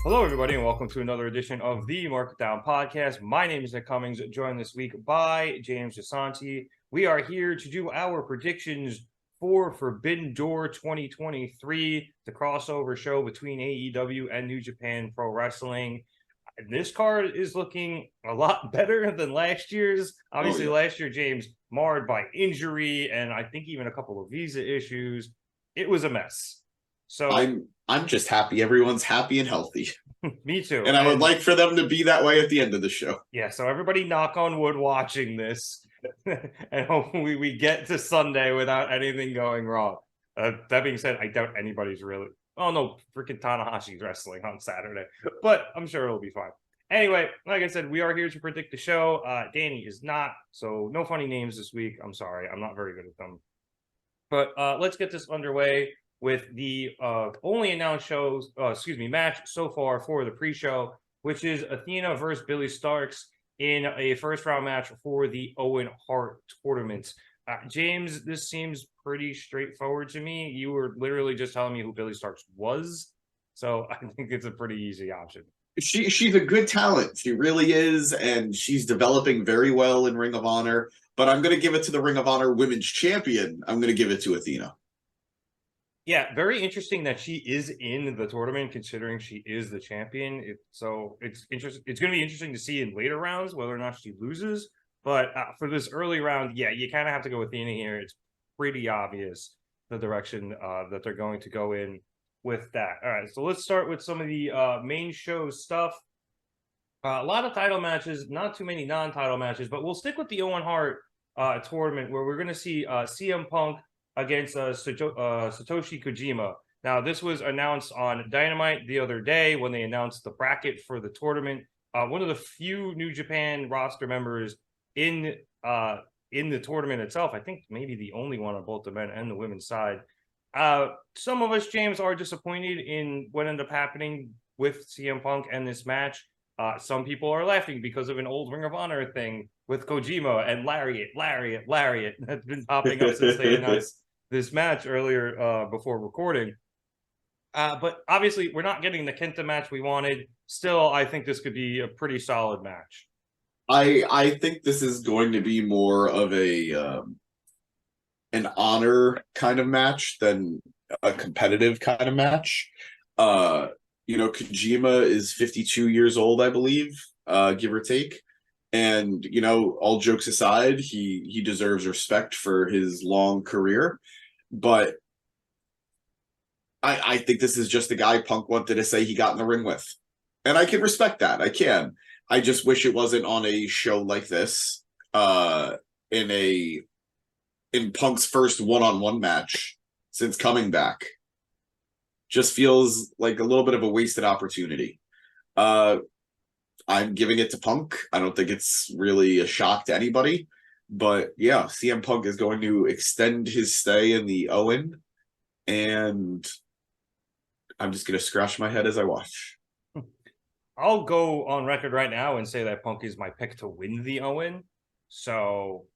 Hello, everybody, and welcome to another edition of the Market Down Podcast. My name is Nick Cummings, joined this week by James Jasanti. We are here to do our predictions for Forbidden Door 2023, the crossover show between AEW and New Japan Pro Wrestling. This card is looking a lot better than last year's. Obviously, last year, James, marred by injury and I think even a couple of visa issues. It was a mess. So I'm just happy everyone's happy and healthy. Me too. And I would like for them to be that way at the end of the show. Yeah, so everybody knock on wood watching this. And hopefully we get to Sunday without anything going wrong. That being said, I doubt anybody's really... Oh, no, freaking Tanahashi's wrestling on Saturday. But I'm sure it'll be fine. Anyway, like I said, we are here to predict the show. Danny is not, so no funny names this week. I'm sorry, I'm not very good at them. But let's get this underway with the only announced match so far for the pre-show, which is Athena versus Billie Starkz in a first-round match for the Owen Hart tournament. James, this seems pretty straightforward to me. You were literally just telling me who Billie Starkz was, so I think it's a pretty easy option. She's a good talent. She really is, and she's developing very well in Ring of Honor. But I'm going to give it to the Ring of Honor Women's Champion. I'm going to give it to Athena. Yeah, very interesting that she is in the tournament, considering she is the champion. It's interesting. It's going to be interesting to see in later rounds whether or not she loses. But for this early round, yeah, you kind of have to go with Athena here. It's pretty obvious the direction that they're going to go in with that. All right, so let's start with some of the main show stuff. A lot of title matches, not too many non-title matches, but we'll stick with the Owen Hart tournament where we're going to see CM Punk against Satoshi Kojima. Now, this was announced on Dynamite the other day when they announced the bracket for the tournament. One of the few New Japan roster members in the tournament itself. I think maybe the only one on both the men and the women's side. Some of us, James, are disappointed in what ended up happening with CM Punk and this match. Some people are laughing because of an old Ring of Honor thing with Kojima and Lariat that's been popping up since they announced this match earlier before recording. But obviously, we're not getting the Kenta match we wanted. Still, I think this could be a pretty solid match. I think this is going to be more of an honor kind of match than a competitive kind of match. Kojima is 52 years old, I believe, give or take. And, all jokes aside, he deserves respect for his long career. But I think this is just the guy Punk wanted to say he got in the ring with. And I can respect that. I can. I just wish it wasn't on a show like this, in Punk's first one-on-one match since coming back. Just feels like a little bit of a wasted opportunity. I'm giving it to Punk. I don't think it's really a shock to anybody. But yeah, CM Punk is going to extend his stay in the Owen. And I'm just going to scratch my head as I watch. I'll go on record right now and say that Punk is my pick to win the Owen. So,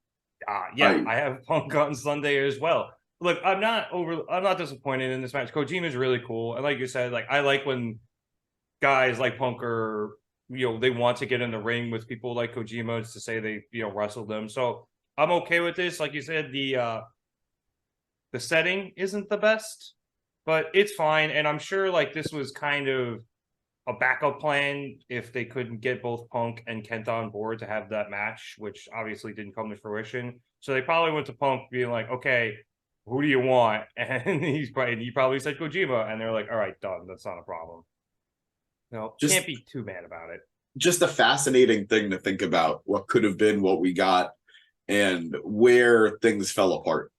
I have Punk on Sunday as well. Look, I'm not disappointed in this match. Kojima is really cool. And like you said, I like when guys like Punk are, they want to get in the ring with people like Kojima to say they, wrestled them. So I'm okay with this. Like you said, the setting isn't the best, but it's fine. And I'm sure this was kind of a backup plan if they couldn't get both Punk and Kenta on board to have that match, which obviously didn't come to fruition. So they probably went to Punk being like, okay, who do you want? And he probably said Kojima, and they're like, all right, done. That's not a problem. Can't be too mad about it. Just a fascinating thing to think about what could have been, what we got, and where things fell apart.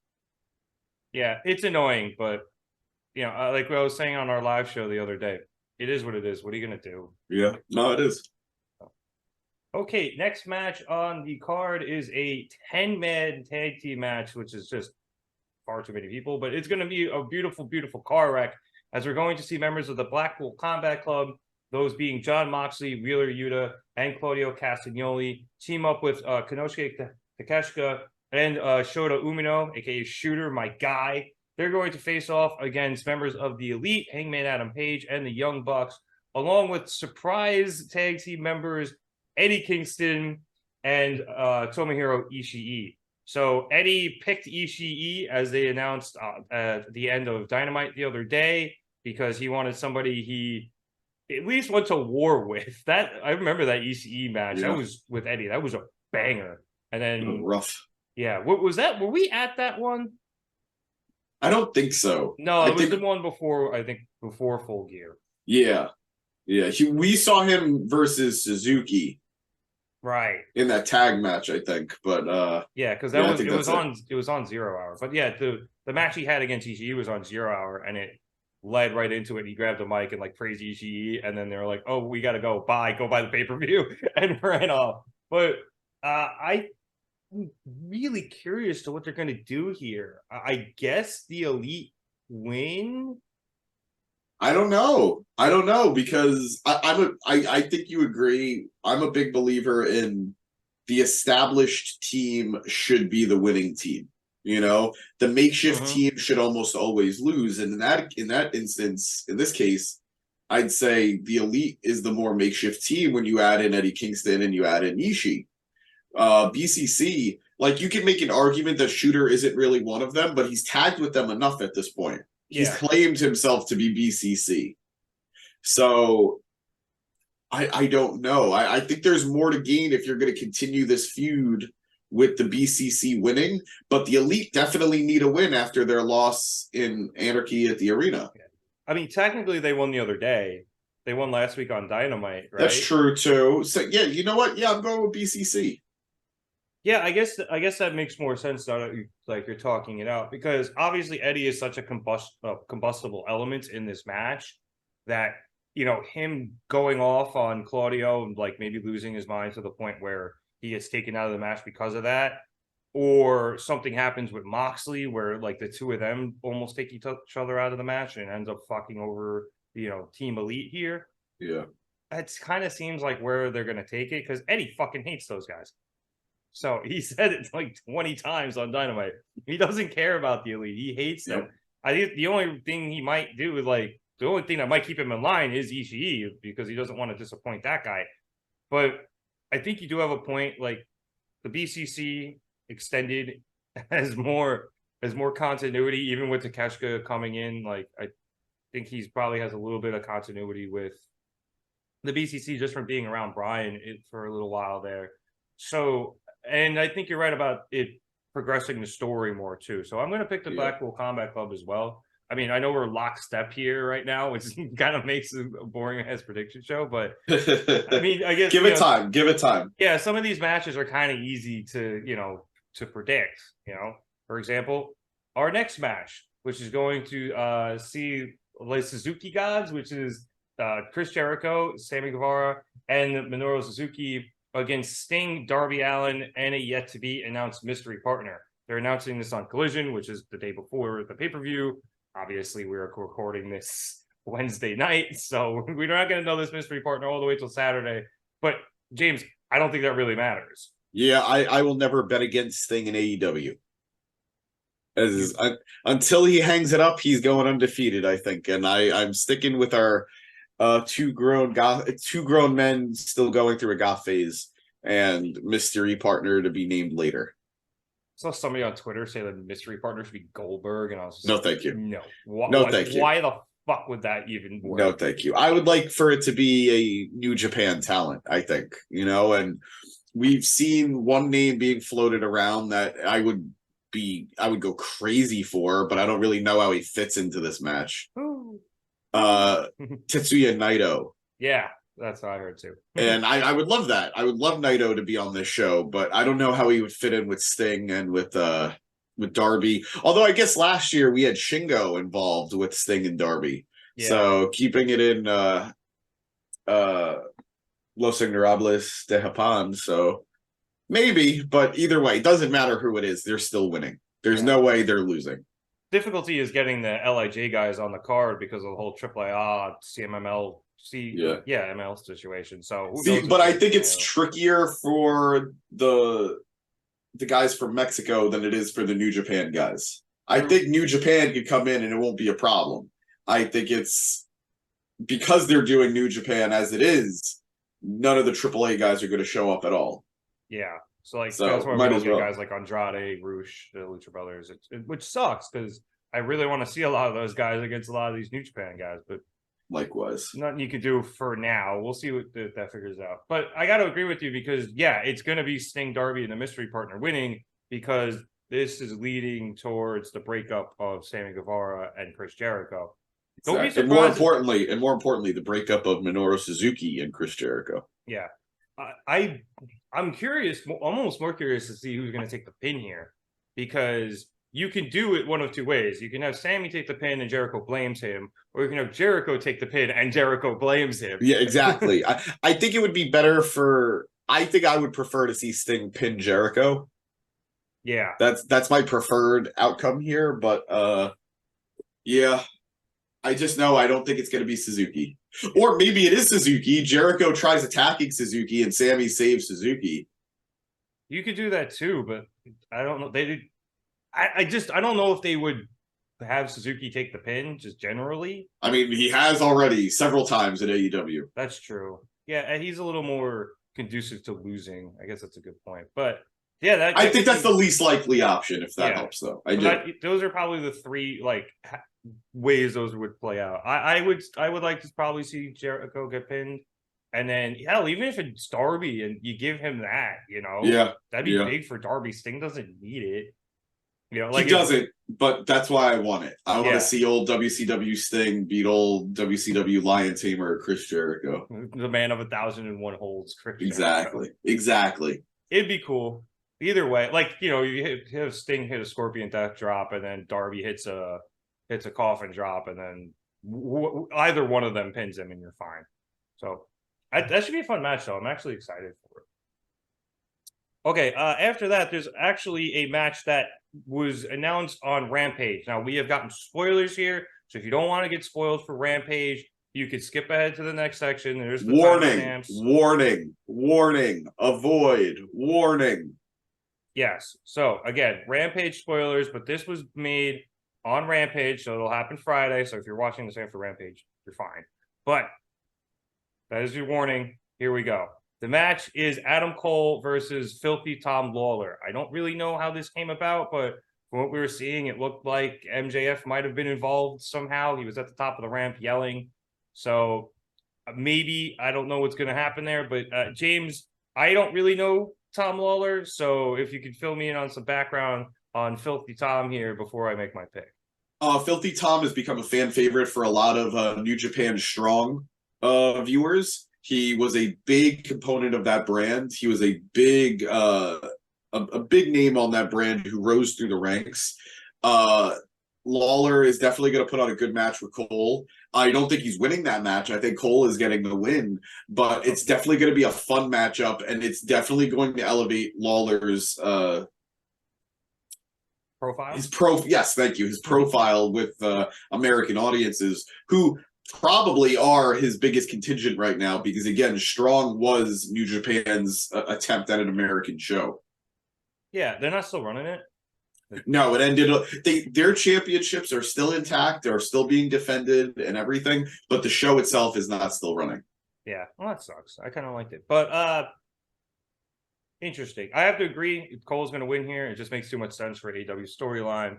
Yeah, it's annoying, but, like what I was saying on our live show the other day, it is what it is. What are you going to do? Yeah, no, it is. Okay, next match on the card is a 10-man tag team match, which is just far too many people, but it's going to be a beautiful, beautiful car wreck as we're going to see members of the Blackpool Combat Club, those being Jon Moxley, Wheeler Yuta, and Claudio Castagnoli, team up with Konosuke Takeshita and Shota Umino, aka Shooter, my guy. They're going to face off against members of the Elite, Hangman Adam Page, and the Young Bucks, along with surprise tag team members Eddie Kingston and Tomohiro Ishii. So Eddie picked Ishii as they announced at the end of Dynamite the other day because he wanted somebody he at least went to war with. That I remember that Ishii match. Yeah. That was with Eddie. That was a banger. And then rough. Yeah, what was that? Were we at that one? I don't think so. No, it was the one before. I think before Full Gear. Yeah, we saw him versus Suzuki, right, in that tag match, I think. But yeah, because it was on 0 Hour. But yeah, the match he had against Ishii was on 0 Hour, and it led right into it. He grabbed the mic and like praised Ishii, and then they were like, "Oh, we got to go. Bye, go buy the pay-per-view," and ran off. But I'm really curious to what they're going to do here. I guess the Elite win. I don't know because I think you agree. I'm a big believer in the established team should be the winning team. You know, the makeshift team should almost always lose. And in that instance, in this case, I'd say the Elite is the more makeshift team when you add in Eddie Kingston and you add in Ishii. BCC, like you can make an argument that Shooter isn't really one of them, but he's tagged with them enough at this point. He's claimed himself to be BCC. So I don't know. I think there's more to gain if you're going to continue this feud with the BCC winning, but the Elite definitely need a win after their loss in Anarchy at the Arena. I mean, technically they won the other day. They won last week on Dynamite, right? That's true too. So yeah, you know what? Yeah, I'm going with BCC. Yeah, I guess that makes more sense now that you're talking it out, because obviously Eddie is such a combustible element in this match that, you know, him going off on Claudio and like maybe losing his mind to the point where he gets taken out of the match because of that, or something happens with Moxley where like the two of them almost take each other out of the match and ends up fucking over, you know, Team Elite here. Yeah. It kind of seems like where they're going to take it, because Eddie fucking hates those guys. So he said it like 20 times on Dynamite. He doesn't care about the Elite. He hates them. I think the only thing he might do is like, the only thing that might keep him in line is Ishii, because he doesn't want to disappoint that guy. But I think you do have a point. Like the BCC extended has more continuity, even with Takeshita coming in. Like I think he's probably has a little bit of continuity with the BCC just from being around Bryan for a little while there. So, and I think you're right about it progressing the story more too. So I'm going to pick the Blackpool Combat Club as well. I mean, I know we're lockstep here right now, which kind of makes it a boring ass prediction show, but I mean, I guess give it time. Yeah, some of these matches are kind of easy to, you know, to predict. You know, for example, our next match, which is going to see the Suzuki Gods, which is Chris Jericho, Sammy Guevara, and Minoru Suzuki against Sting, Darby Allin, and a yet to be announced mystery partner. They're announcing this on Collision, which is the day before the pay-per-view. Obviously, we're recording this Wednesday night, so we're not going to know this mystery partner all the way till Saturday. But James, I don't think that really matters. Yeah, I will never bet against Sting in AEW. Until he hangs it up, he's going undefeated, I think. And I'm sticking with our two grown men still going through a goth phase and mystery partner to be named later. I saw somebody on Twitter say that mystery partner should be Goldberg, and I was just no, thank you. No, thank you. Why the fuck would that even work? No, thank you. I would like for it to be a New Japan talent, I think, you know, and we've seen one name being floated around that I would go crazy for, but I don't really know how he fits into this match. Tetsuya Naito. Yeah, that's what I heard too. And I would love that. I would love Naito to be on this show, but I don't know how he would fit in with Sting and with Darby. Although I guess last year we had Shingo involved with Sting and Darby. Yeah. So keeping it in Los Ignorables de Japan. So maybe, but either way, it doesn't matter who it is. They're still winning. There's no way they're losing. Difficulty is getting the LIJ guys on the card because of the whole AAA CMML ML situation. So but I think it's trickier for the guys from Mexico than it is for the New Japan guys. I think New Japan could come in and it won't be a problem. I think it's because they're doing New Japan as it is, none of the AAA guys are going to show up at all. Yeah. So like So, that's why we might don't as get well. guys like Andrade, Roosh, the Lucha Brothers, which sucks because I really want to see a lot of those guys against a lot of these New Japan guys, but Likewise. nothing you can do for now. We'll see what that figures out. But I got to agree with you because, yeah, it's going to be Sting, Darby, and the mystery partner winning because this is leading towards the breakup of Sammy Guevara and Chris Jericho. Don't be And surprised. more importantly, the breakup of Minoru Suzuki and Chris Jericho. Yeah. I'm curious. I'm almost more curious to see who's going to take the pin here because you can do it one of two ways. You can have Sammy take the pin and Jericho blames him, or you can have Jericho take the pin and Jericho blames him. Yeah, exactly. I think it would be better for. I think I would prefer to see Sting pin Jericho. Yeah, that's my preferred outcome here. But yeah, I just know I don't think it's going to be Suzuki, or maybe it is Suzuki. Jericho tries attacking Suzuki, and Sammy saves Suzuki. you could do that too, but I don't know. They did. I don't know if they would have Suzuki take the pin just generally. I mean, he has already several times at AEW. That's true. Yeah, and he's a little more conducive to losing. I guess that's a good point. But yeah, I think that's the least likely option if that helps, though. Those are probably the three ways those would play out. I would like to probably see Jericho get pinned, and then hell, even if it's Darby and you give him that, that'd be big for Darby. Sting doesn't need it. He doesn't, but that's why I want it. I want to see old WCW Sting beat old WCW Lion Tamer Chris Jericho. The man of 1,001 holds, Chris Exactly. Jericho. Exactly. It'd be cool. Either way, you have Sting hit a Scorpion Death drop, and then Darby hits a coffin drop, and then either one of them pins him, and you're fine. So that should be a fun match, though. I'm actually excited for it. Okay, after that, there's actually a match that was announced on Rampage. Now, we have gotten spoilers here, so if you don't want to get spoiled for Rampage, you could skip ahead to the next section. There's the warning, avoid, warning. Yes, so again, Rampage spoilers, but this was made on Rampage, so it'll happen Friday, so if you're watching this after Rampage, you're fine. But that is your warning. Here we go. The match is Adam Cole versus Filthy Tom Lawler. I don't really know how this came about, but from what we were seeing, it looked like MJF might have been involved somehow. He was at the top of the ramp yelling. So maybe, I don't know what's going to happen there. But James, I don't really know Tom Lawler. So if you could fill me in on some background on Filthy Tom here before I make my pick. Filthy Tom has become a fan favorite for a lot of New Japan Strong viewers. He was a big component of that brand. He was a big name on that brand who rose through the ranks. Lawler is definitely going to put on a good match with Cole. I don't think he's winning that match. I think Cole is getting the win, but it's definitely going to be a fun matchup, and it's definitely going to elevate Lawler's profile. Yes, thank you. His profile with American audiences who probably are his biggest contingent right now, because again, Strong was New Japan's attempt at an American show. Yeah, they're not still running it. No, it ended. Their championships are still intact. They're still being defended and everything, but the show itself is not still running. Yeah, well, that sucks. I kind of liked it, but interesting. I have to agree. Cole's going to win here. It just makes too much sense for AEW storyline.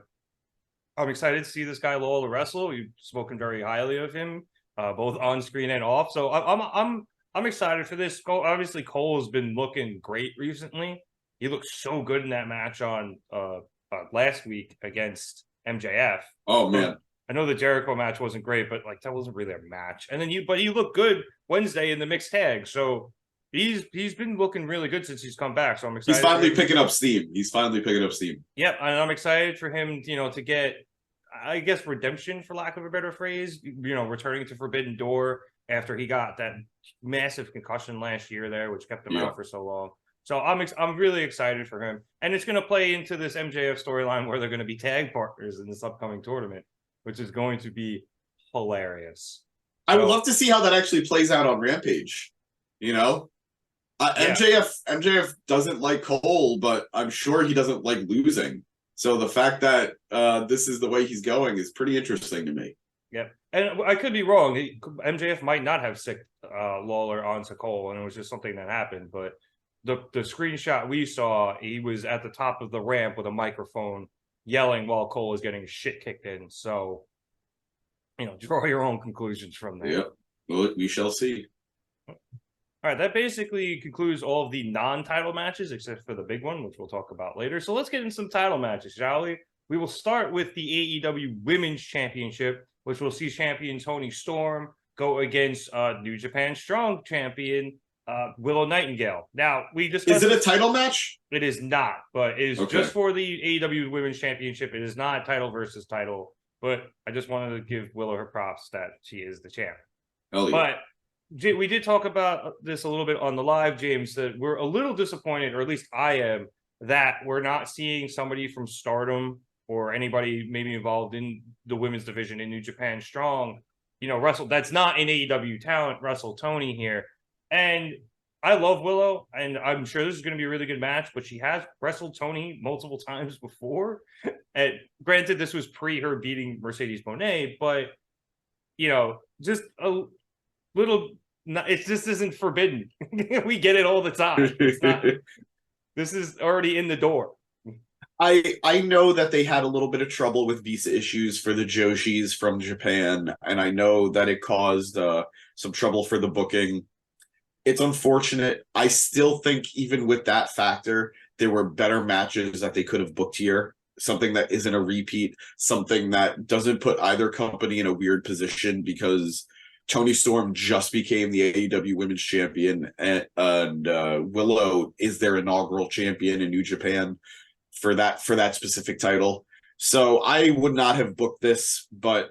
I'm excited to see this guy Lawler wrestle. You've spoken very highly of him, both on screen and off. So I'm excited for this. Obviously, Cole has been looking great recently. He looked so good in that match on last week against MJF. Oh man, I know the Jericho match wasn't great, but that wasn't really a match. And then he looked good Wednesday in the mixed tag. So he's been looking really good since he's come back. So I'm excited. He's finally picking up steam. Yep, and I'm excited for him, to get, I guess, redemption, for lack of a better phrase, returning to Forbidden Door after he got that massive concussion last year there, which kept him out for so long. So I'm really excited for him. And it's going to play into this MJF storyline where they're going to be tag partners in this upcoming tournament, which is going to be hilarious. I would love to see how that actually plays out on Rampage. MJF doesn't like Cole, but I'm sure he doesn't like losing. So the fact that this is the way he's going is pretty interesting to me. Yep. And I could be wrong. MJF might not have sicked Lawler onto Cole, and it was just something that happened. But the screenshot we saw, he was at the top of the ramp with a microphone yelling while Cole was getting shit kicked in. So, draw your own conclusions from that. Yep. Well, we shall see. All right, that basically concludes all of the non-title matches, except for the big one, which we'll talk about later. So let's get in some title matches, shall we? We will start with the AEW Women's Championship, which will see champion Toni Storm go against New Japan Strong champion Willow Nightingale. Now, we discussed... Is it a title match? It is not, but it is just for the AEW Women's Championship. It is not title versus title, but I just wanted to give Willow her props that she is the champ. Oh, yeah. But we did talk about this a little bit on the live, James, that we're a little disappointed, or at least I am, that we're not seeing somebody from Stardom or anybody maybe involved in the women's division in New Japan Strong, wrestle. That's not an AEW talent, wrestle Toni here. And I love Willow, and I'm sure this is going to be a really good match, but she has wrestled Toni multiple times before. And granted, this was pre her beating Mercedes Moné, but, just a little, it just isn't forbidden. We get it all the time. This is already in the door. I know that they had a little bit of trouble with visa issues for the Joshis from Japan, and I know that it caused some trouble for the booking. It's unfortunate. I still think even with that factor, there were better matches that they could have booked here. Something that isn't a repeat, something that doesn't put either company in a weird position, because Toni Storm just became the AEW Women's Champion, and Willow is their inaugural champion in New Japan for that specific title. So I would not have booked this, but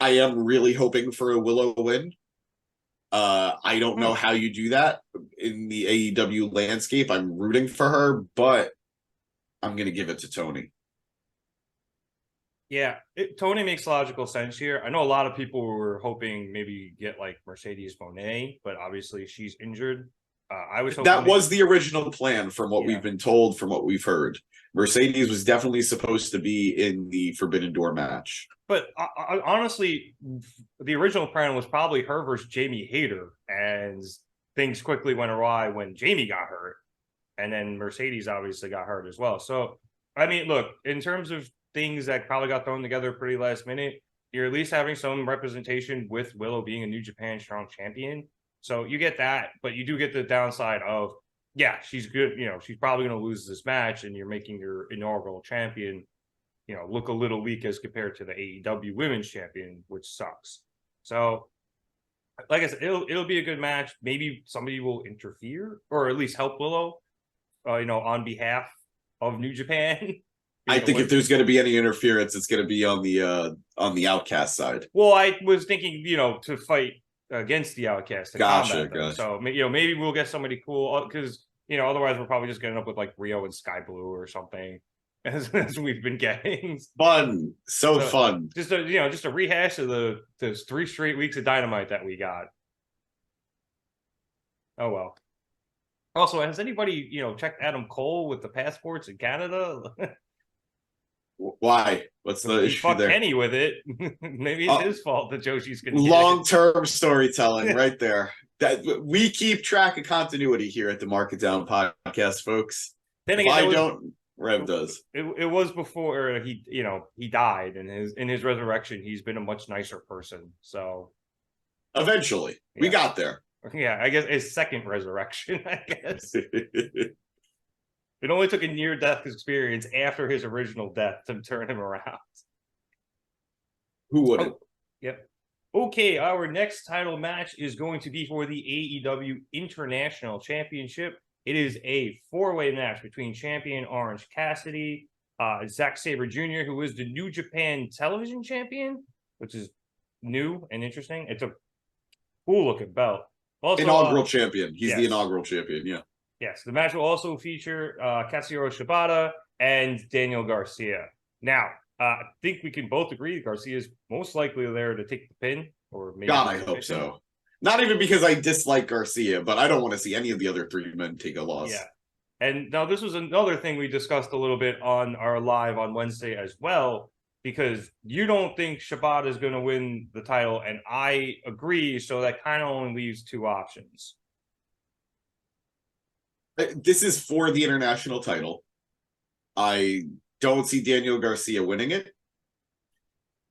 I am really hoping for a Willow win. I don't know how you do that in the AEW landscape. I'm rooting for her, but I'm going to give it to Toni. Yeah, Toni makes logical sense here. I know a lot of people were hoping maybe get like Mercedes Moné, but obviously she's injured. I was hoping that was the original plan from what we've been told, from what we've heard. Mercedes was definitely supposed to be in the Forbidden Door match. But honestly, the original plan was probably her versus Jamie Hayter, and things quickly went awry when Jamie got hurt, and then Mercedes obviously got hurt as well. So, I mean, look, in terms of things that probably got thrown together pretty last minute, you're at least having some representation with Willow being a New Japan Strong champion. So you get that, but you do get the downside of, yeah, she's good. She's probably going to lose this match, and you're making your inaugural champion, look a little weak as compared to the AEW Women's Champion, which sucks. So, like I said, it'll be a good match. Maybe somebody will interfere or at least help Willow, on behalf of New Japan. I think if there's going to be any interference, it's going to be on the Outcast side. Well, I was thinking, to fight against the Outcast. Gotcha. So, maybe we'll get somebody cool, because, otherwise we're probably just going to end up with like Rio and Sky Blue or something, as we've been getting. Fun. So fun. Just a rehash of the 3 straight weeks of Dynamite that we got. Oh, well. Also, has anybody, checked Adam Cole with the passports in Canada? Why? What's the issue there? Kenny with it. Maybe it's his fault that Joshi's going to long-term storytelling right there. That we keep track of continuity here at the Mark It Down podcast, folks. Then again, Rev does. It was before he died, and in his resurrection, he's been a much nicer person. So eventually, we got there. Yeah, I guess his second resurrection. I guess. It only took a near-death experience after his original death to turn him around. Who wouldn't? Yep. Okay, our next title match is going to be for the AEW International Championship. It is a 4-way match between champion Orange Cassidy, Zack Sabre Jr., who is the New Japan Television Champion, which is new and interesting. It's a cool-looking belt. Also, inaugural champion. He's the inaugural champion, yeah. Yes, the match will also feature Kazuchika Shibata and Daniel Garcia. Now, I think we can both agree that Garcia is most likely there to take the pin, or maybe. God, I hope so. Not even because I dislike Garcia, but I don't want to see any of the other 3 men take a loss. Yeah, and now this was another thing we discussed a little bit on our live on Wednesday as well. because you don't think Shibata is going to win the title, and I agree. So that kind of only leaves two options. This is for the international title. I don't see Daniel Garcia winning it.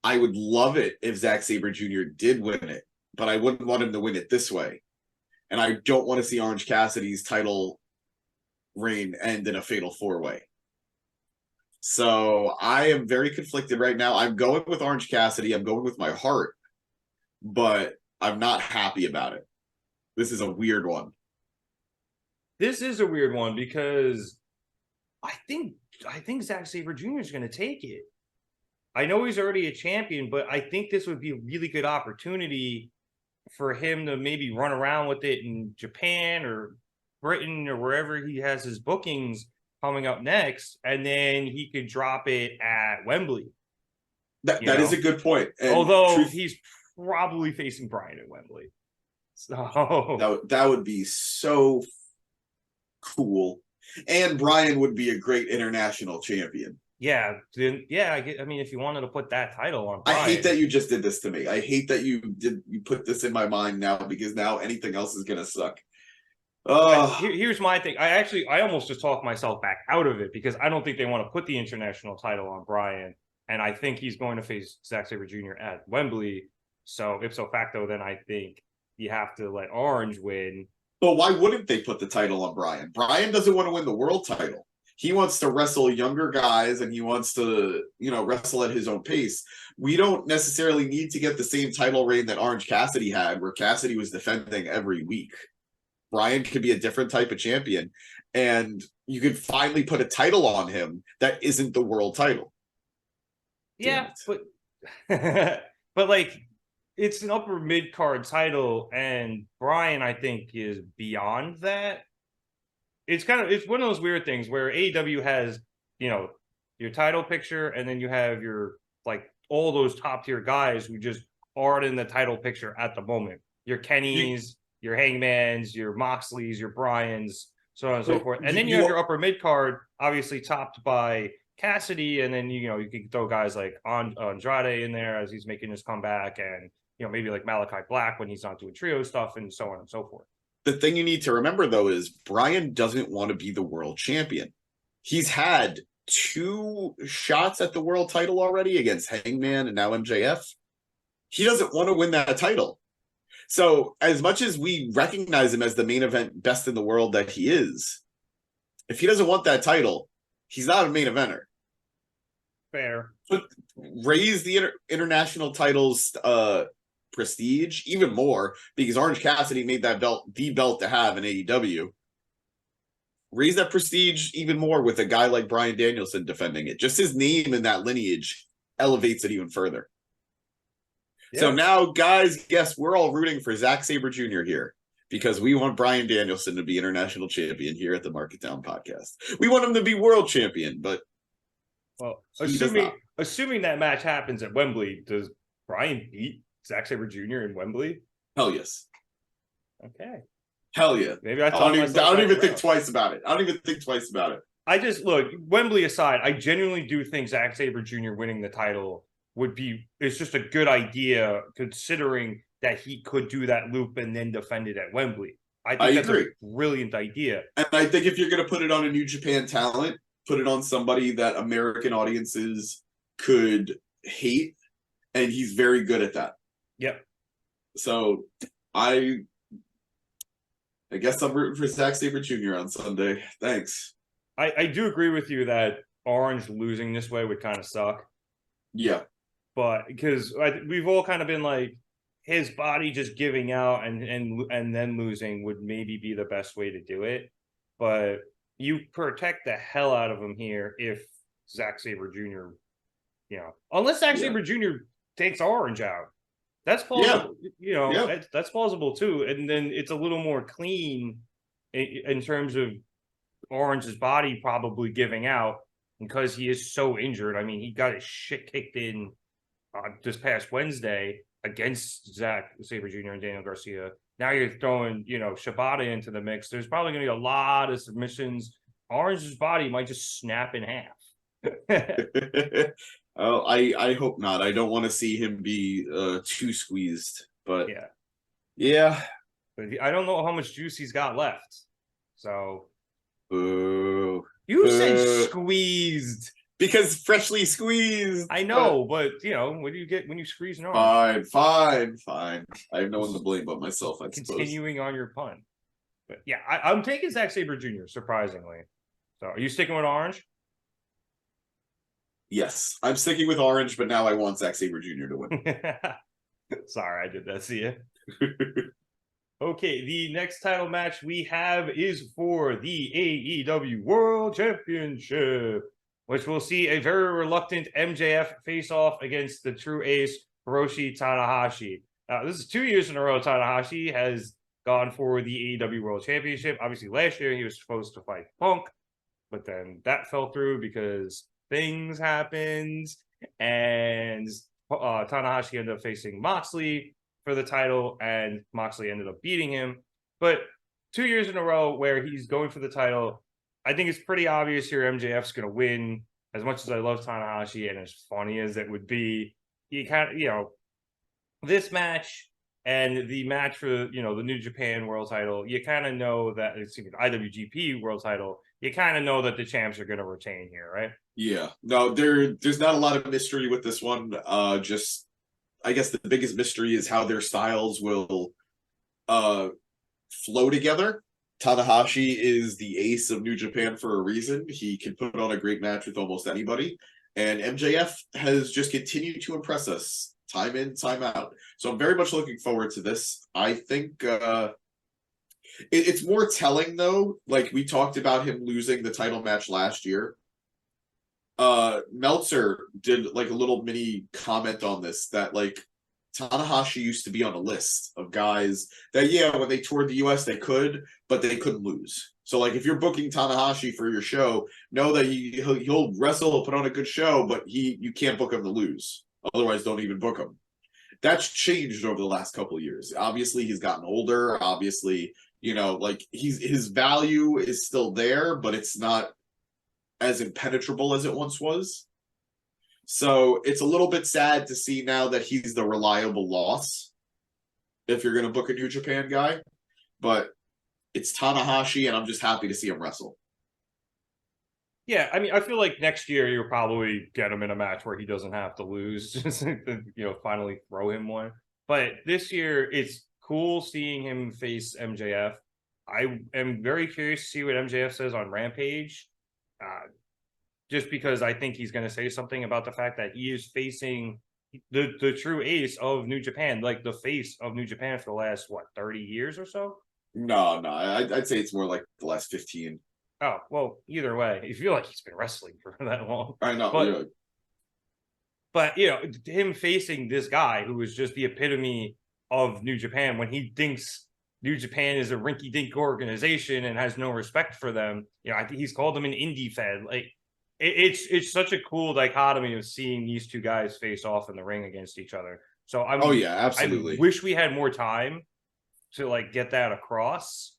I would love it if Zack Sabre Jr. did win it, but I wouldn't want him to win it this way. And I don't want to see Orange Cassidy's title reign end in a fatal four-way. So I am very conflicted right now. I'm going with Orange Cassidy. I'm going with my heart, but I'm not happy about it. This is a weird one. This is a weird one because I think Zack Sabre Jr. is going to take it. I know he's already a champion, but I think this would be a really good opportunity for him to maybe run around with it in Japan or Britain or wherever he has his bookings coming up next, and then he could drop it at Wembley. That is a good point. And although he's probably facing Bryan at Wembley. So that would be so cool. And Bryan would be a great international champion. Yeah, I mean, if you wanted to put that title on Bryan. I hate that you just did this to me. I hate that you put this in my mind now, because now anything else is gonna suck. Here's my thing. I almost just talked myself back out of it, because I don't think they want to put the international title on Bryan, and I think he's going to face Zack Sabre Jr. at Wembley. So ipso facto, then I think you have to let Orange win. But why wouldn't they put the title on Bryan? Bryan doesn't want to win the world title. He wants to wrestle younger guys, and he wants to, wrestle at his own pace. We don't necessarily need to get the same title reign that Orange Cassidy had, where Cassidy was defending every week. Bryan could be a different type of champion, and you could finally put a title on him that isn't the world title. Yeah, but but like, it's an upper mid card title, and Bryan, I think, is beyond that. It's one of those weird things where AEW has, your title picture, and then you have your, like, all those top tier guys who just aren't in the title picture at the moment. Your Kennys, your Hangmans, your Moxleys, your Bryans, so on and so forth. And then you have your upper mid card, obviously topped by Cassidy, and then you can throw guys like Andrade in there as he's making his comeback, and maybe like Malachi Black when he's not doing trio stuff, and so on and so forth. The thing you need to remember, though, is Bryan doesn't want to be the world champion. He's had 2 shots at the world title already against Hangman and now MJF. He doesn't want to win that title. So as much as we recognize him as the main event best in the world that he is, if he doesn't want that title, he's not a main eventer. Fair. But raise the international titles prestige even more, because Orange Cassidy made that belt the belt to have in AEW. Raise that prestige even more with a guy like Bryan Danielson defending it. Just his name in that lineage elevates it even further. Yeah. So now, guys, guess we're all rooting for Zack Sabre Jr. here, because we want Bryan Danielson to be international champion here at the Market Down Podcast. We want him to be world champion, but assuming that match happens at Wembley, does Bryan beat Zack Sabre Jr. in Wembley? Hell yes. Okay. Hell yeah. Maybe I don't even think twice about it. I just look, Wembley aside, I genuinely do think Zack Sabre Jr. winning the title it's just a good idea, considering that he could do that loop and then defend it at Wembley. I think that's a brilliant idea. And I think if you're going to put it on a New Japan talent, put it on somebody that American audiences could hate, and he's very good at that. Yep. So I guess I'm rooting for Zack Sabre Jr. on Sunday. Thanks. I do agree with you that Orange losing this way would kind of suck. Yeah. But because we've all kind of been like, his body just giving out and then losing would maybe be the best way to do it. But you protect the hell out of him here if Zack Sabre Jr., unless Zack Sabre Jr. takes Orange out. That's plausible. That's plausible too. And then it's a little more clean in terms of Orange's body probably giving out, because he is so injured. I mean, he got his shit kicked in this past Wednesday against Zack Sabre Jr. and Daniel Garcia. Now you're throwing, Shibata into the mix. There's probably going to be a lot of submissions. Orange's body might just snap in half. Oh, I hope not. I don't want to see him be too squeezed. But yeah. But I don't know how much juice he's got left. So Boo. you said squeezed. Because freshly squeezed. I know, but you know, what do you get when you squeeze an Fine, orange? fine, fine. I have no one to blame but myself, I suppose. Continuing on your pun. But yeah, I'm taking Zack Sabre Jr., surprisingly. So are you sticking with orange? Yes, I'm sticking with orange, but now I want Zack Sabre Jr. to win. Sorry, I did that to you. Okay, the next title match we have is for the AEW World Championship, which will see a very reluctant MJF face off against the true ace, Hiroshi Tanahashi. This is 2 years in a row Tanahashi has gone for the AEW World Championship. Obviously, last year he was supposed to fight Punk, but then that fell through because things happened, and Tanahashi ended up facing Moxley for the title, and Moxley ended up beating him. But 2 years in a row where he's going for the title, I think it's pretty obvious here MJF's going to win. As much as I love Tanahashi and as funny as it would be, you kind of, you know, this match and the match for, you know, the New Japan World title, you kind of know that it's the IWGP World title. You kind of know that the champs are going to retain here, right? Yeah. No, there's not a lot of mystery with this one. Just I guess the biggest mystery is how their styles will flow together. Tanahashi is the ace of New Japan for a reason. He can put on a great match with almost anybody. And MJF has just continued to impress us time in, time out. So I'm very much looking forward to this. I think it's more telling, though. Like, we talked about him losing the title match last year. Meltzer did like a little mini comment on this that like Tanahashi used to be on a list of guys that, yeah, when they toured the US they could, but they couldn't lose. So like if you're booking Tanahashi for your show, know that he'll wrestle, he'll put on a good show, but you can't book him to lose. Otherwise, don't even book him. That's changed over the last couple of years. Obviously, he's gotten older. Obviously, you know, like his value is still there, but it's not as impenetrable as it once was. So it's a little bit sad to see now that he's the reliable loss if you're going to book a New Japan guy. But it's Tanahashi, and I'm just happy to see him wrestle. Yeah, I mean, I feel like next year you'll probably get him in a match where he doesn't have to lose, just you know, finally throw him one. But this year, it's cool seeing him face MJF. I am very curious to see what MJF says on Rampage. Just because I think he's going to say something about the fact that he is facing the true ace of New Japan, like the face of New Japan for the last, 30 years or so? No, I'd say it's more like the last 15. Oh, well, either way, you feel like he's been wrestling for that long. I know, but you know, him facing this guy who is just the epitome of New Japan when he thinks New Japan is a rinky-dink organization and has no respect for them. You know, I think he's called them an indie fed. Like, it's such a cool dichotomy of seeing these two guys face off in the ring against each other. So absolutely. I wish we had more time to like get that across,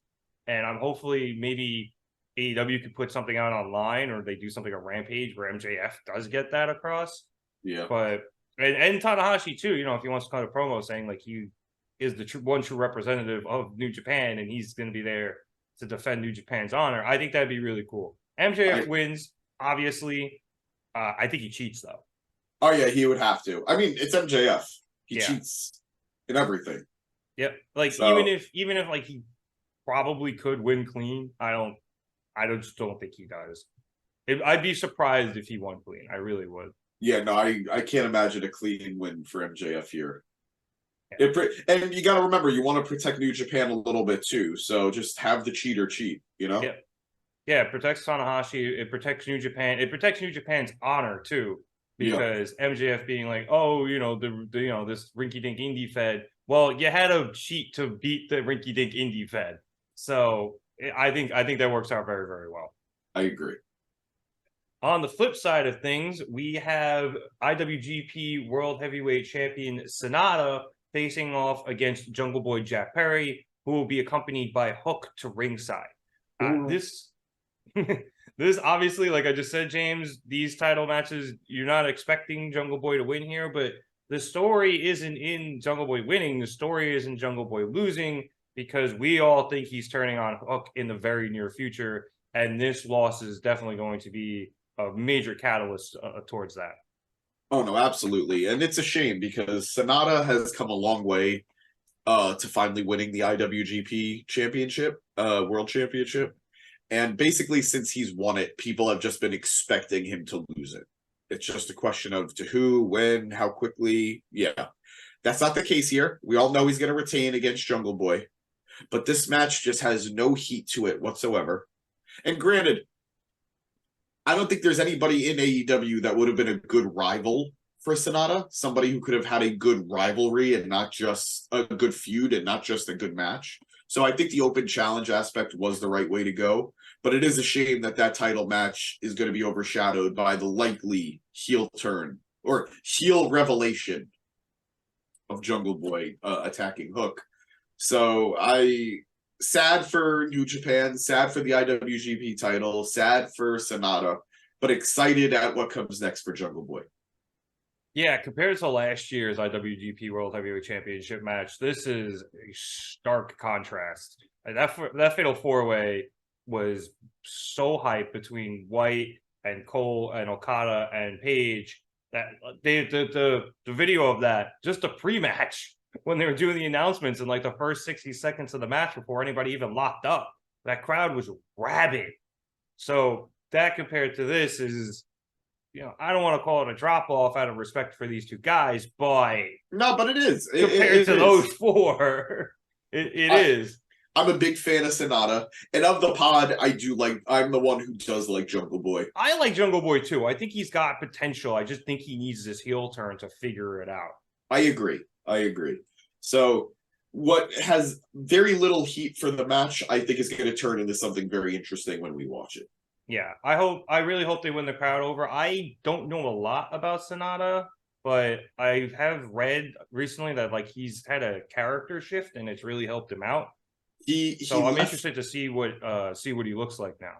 and I'm hopefully maybe AEW could put something out online, or they do something on Rampage where MJF does get that across. Yeah, but and Tanahashi too. You know, if he wants to cut a promo saying like he is the one true representative of New Japan and he's going to be there to defend New Japan's honor, I think that'd be really cool. MJF wins. Obviously, I think he cheats though. Oh yeah, he would have to. I mean, it's MJF. He cheats in everything. Yep. Like even if like he probably could win clean, I just don't think he does. I'd be surprised if he won clean. I really would. Yeah, no, I can't imagine a clean win for MJF here. Yeah. And you got to remember, you want to protect New Japan a little bit too. So just have the cheater cheat. You know. Yeah. Yeah, it protects Tanahashi. It protects New Japan. It protects New Japan's honor too, because MJF being like, oh, you know, the you know, this rinky-dink indie fed. Well, you had to cheat to beat the rinky-dink indie fed. So I think that works out very, very well. I agree. On the flip side of things, we have IWGP World Heavyweight Champion Sonata facing off against Jungle Boy Jack Perry, who will be accompanied by Hook to ringside. This This obviously, like I just said, James, these title matches, you're not expecting Jungle Boy to win here, but the story isn't in Jungle Boy winning. The story is in Jungle Boy losing because we all think he's turning on Hook in the very near future. And this loss is definitely going to be a major catalyst towards that. Oh, no, absolutely. And it's a shame because Sonata has come a long way to finally winning the IWGP championship, world championship. And basically, since he's won it, people have just been expecting him to lose it. It's just a question of to who, when, how quickly. Yeah, that's not the case here. We all know he's going to retain against Jungle Boy. But this match just has no heat to it whatsoever. And granted, I don't think there's anybody in AEW that would have been a good rival for Sonata. Somebody who could have had a good rivalry and not just a good feud and not just a good match. So I think the open challenge aspect was the right way to go. But it is a shame that that title match is going to be overshadowed by the likely heel turn or heel revelation of Jungle Boy attacking Hook. So sad for New Japan, sad for the IWGP title, sad for Sonata, but excited at what comes next for Jungle Boy. Yeah, compared to last year's IWGP World Heavyweight Championship match, this is a stark contrast. That Fatal 4-Way was so hyped between White and Cole and Okada and Page that the video of that, just a pre-match when they were doing the announcements in like the first 60 seconds of the match before anybody even locked up, that crowd was rabid. So that compared to this is, I don't want to call it a drop off out of respect for these two guys, but no, but it is compared to those four. It is. I'm a big fan of Sonata, and of the pod, I'm the one who does like Jungle Boy. I like Jungle Boy too. I think he's got potential. I just think he needs this heel turn to figure it out. I agree. So what has very little heat for the match, I think is going to turn into something very interesting when we watch it. Yeah, I really hope they win the crowd over. I don't know a lot about Sonata, but I have read recently that like he's had a character shift and it's really helped him out. I'm interested to see what he looks like now.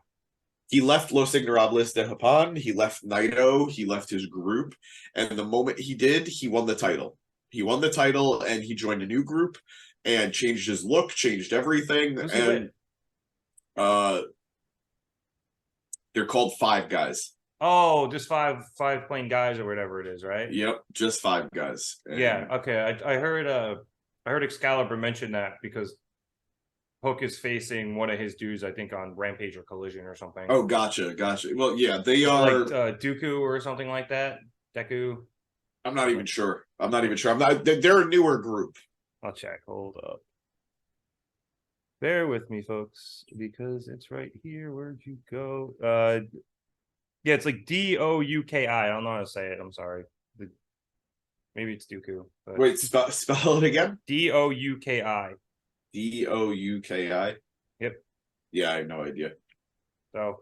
He left Los Ignorables de Japan, he left Naito, he left his group, and the moment he did, he won the title. He won the title and he joined a new group and changed his look, changed everything. And they're called Five Guys. Oh, just five plain guys or whatever it is, right? Yep, just Five Guys. And yeah, okay. I heard Excalibur mention that because Hook is facing one of his dudes, I think, on Rampage or Collision or something. Oh, gotcha. Well, yeah, they are like Dooku or something like that. Deku. I'm not even sure. They're a newer group. I'll check. Hold up. Bear with me, folks, because it's right here. Where'd you go? Yeah, it's like Douki. I don't know how to say it. I'm sorry. Maybe it's Dooku. But... Wait, spell it again. Douki. Douki. Yep. Yeah, I have no idea. So,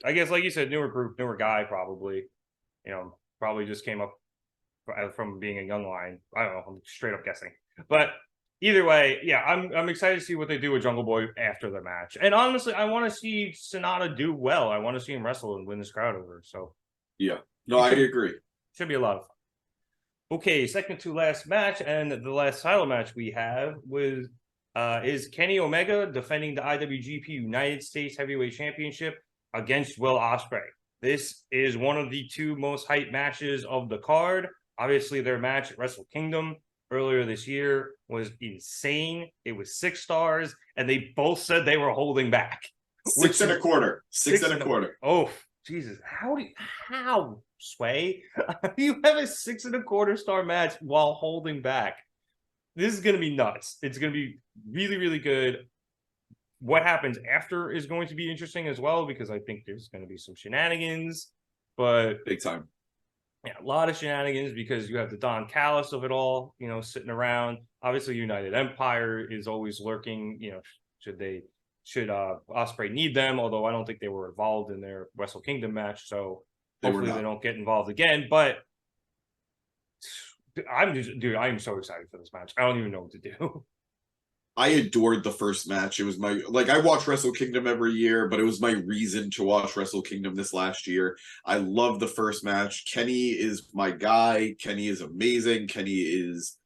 I guess, like you said, newer group, newer guy, probably. Probably just came up from being a young lion. I don't know. I'm straight up guessing. But either way, yeah, I'm excited to see what they do with Jungle Boy after the match. And honestly, I want to see Sonata do well. I want to see him wrestle and win this crowd over. So yeah, no, I agree. Should be a lot of fun. Okay, second to last match, and the last title match we have is Kenny Omega defending the IWGP United States Heavyweight Championship against Will Ospreay. This is one of the two most hyped matches of the card. Obviously, their match at Wrestle Kingdom earlier this year was insane. It was 6 stars, and they both said they were holding back. 6 and a quarter. 6 and a quarter. Oh, Jesus. How, Sway? You have a 6 and a quarter star match while holding back. This is going to be nuts. It's going to be really, really good. What happens after is going to be interesting as well, because I think there's going to be some shenanigans, but big time. Yeah, a lot of shenanigans because you have the Don Callis of it all, sitting around. Obviously, United Empire is always lurking. Should Ospreay need them? Although I don't think they were involved in their Wrestle Kingdom match, so hopefully they don't get involved again. But I'm so excited for this match. I don't even know what to do. I adored the first match. It was my, like, I watch Wrestle Kingdom every year, but it was my reason to watch Wrestle Kingdom this last year. I love the first match. Kenny is my guy. Kenny is amazing. Kenny is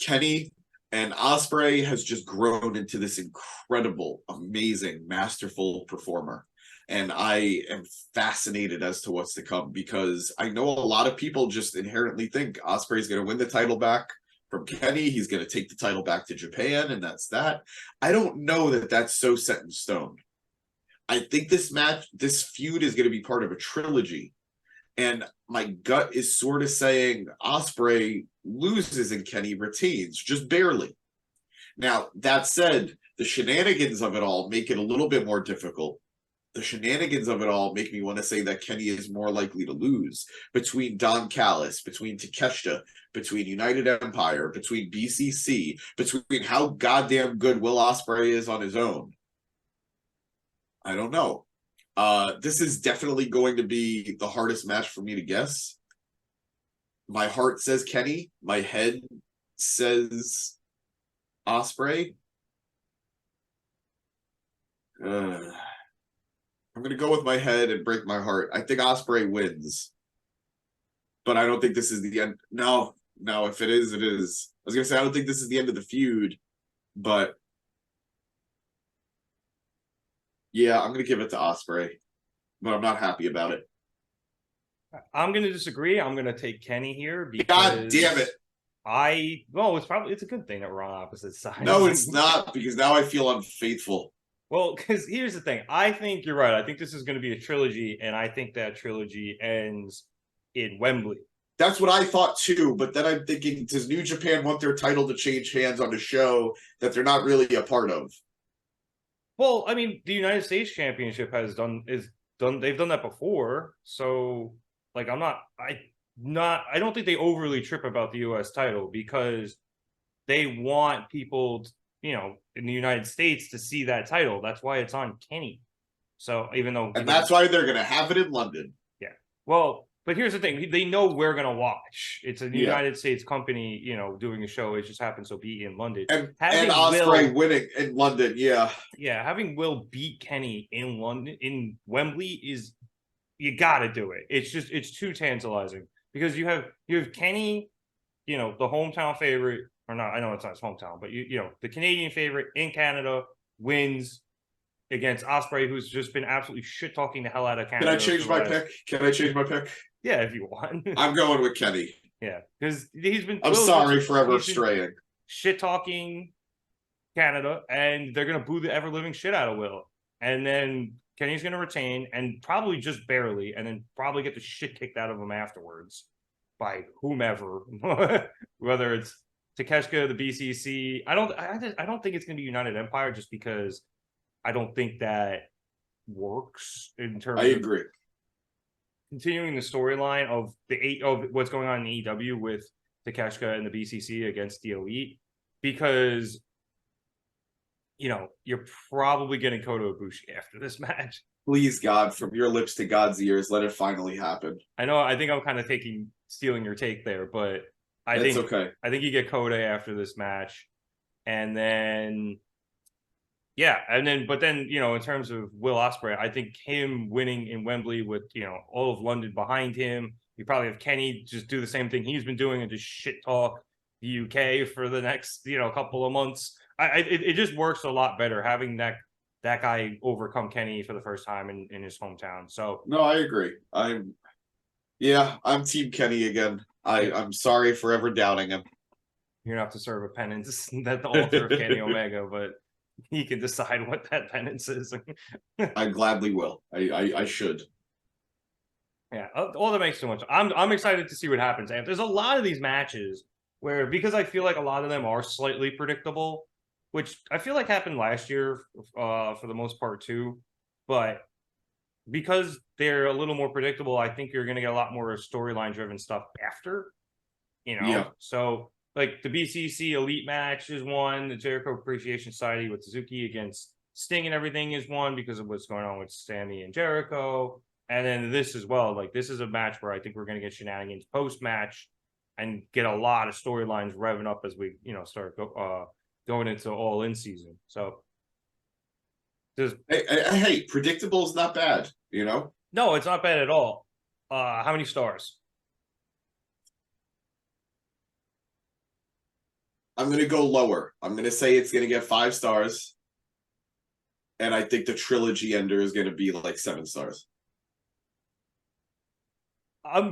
Kenny. And Ospreay has just grown into this incredible, amazing, masterful performer. And I am fascinated as to what's to come, because I know a lot of people just inherently think Ospreay is going to win the title back from Kenny. He's going to take the title back to Japan, and that's that. I don't know that that's so set in stone. I think this feud is going to be part of a trilogy. And my gut is sort of saying Ospreay loses and Kenny retains, just barely. Now, that said, the shenanigans of it all make it a little bit more difficult. The shenanigans of it all make me want to say that Kenny is more likely to lose, between Don Callis, between Takeshita, between United Empire, between BCC, between how goddamn good Will Ospreay is on his own. I don't know. This is definitely going to be the hardest match for me to guess. My heart says Kenny. My head says Ospreay. I'm going to go with my head and break my heart. I think Ospreay wins. But I don't think this is the end. No, if it is, it is. I was going to say, I don't think this is the end of the feud. But yeah, I'm going to give it to Ospreay. But I'm not happy about it. I'm going to disagree. I'm going to take Kenny here because God damn it. It's a good thing that we're on opposite sides. No, it's not, because now I feel unfaithful. Well, because here's the thing. I think you're right. I think this is going to be a trilogy, and I think that trilogy ends in Wembley. That's what I thought too, but then I'm thinking, does New Japan want their title to change hands on a show that they're not really a part of? Well, I mean, the United States Championship they've done that before. So, like, I don't think they overly trip about the US title, because they want people, in the United States to see that title. That's why it's on Kenny. So even though, and that's why they're going to have it in London. Yeah. Well, but here's the thing. They know we're going to watch. It's a United States company, doing a show. It just happens to be in London. And Ospreay winning in London, yeah. Yeah, having Will beat Kenny in London, in Wembley, you got to do it. It's too tantalizing, because you have Kenny, the hometown favorite, or not, I know it's not his hometown, but the Canadian favorite in Canada wins against Ospreay, who's just been absolutely shit talking the hell out of Canada. Can I change my pick? Yeah, if you want. I'm going with Kenny. Yeah, because he's been. I'm sorry forever straying. Shit talking Canada, and they're gonna boo the ever living shit out of Will, and then Kenny's gonna retain, and probably just barely, and then probably get the shit kicked out of him afterwards by whomever, whether it's Takeshita, the BCC. I don't think it's gonna be United Empire, just because I don't think that works in terms. I agree. Continuing the storyline of what's going on in AEW with Takeshita and the BCC against the Elite, because you're probably getting Kota Ibushi after this match. Please, God, from your lips to God's ears, let it finally happen. I think I'm kind of stealing your take there, but I think you get Kota after this match, and then. Yeah, but then in terms of Will Ospreay, I think him winning in Wembley with all of London behind him, you probably have Kenny just do the same thing he's been doing and just shit talk the UK for the next couple of months. It just works a lot better having that guy overcome Kenny for the first time in his hometown. So no, I agree. I'm Team Kenny again. I'm sorry for ever doubting him. You're gonna have to serve a penance at the altar of Kenny Omega, but he can decide what that penance is. I gladly will. I should. Yeah, all that makes too much. I'm excited to see what happens. And there's a lot of these matches where, because I feel like a lot of them are slightly predictable, which I feel like happened last year for the most part too. But because they're a little more predictable, I think you're going to get a lot more storyline driven stuff after. Yeah. So. Like the BCC Elite match is one. The Jericho Appreciation Society with Suzuki against Sting and everything is one, because of what's going on with Sammy and Jericho. And then this as well. Like, this is a match where I think we're going to get shenanigans post-match and get a lot of storylines revving up as we, start going into all in season. So just Hey, predictable is not bad, you know? no, it's not bad at all. How many stars? I'm going to go lower. I'm going to say it's going to get 5 stars. And I think the trilogy ender is going to be like 7 stars.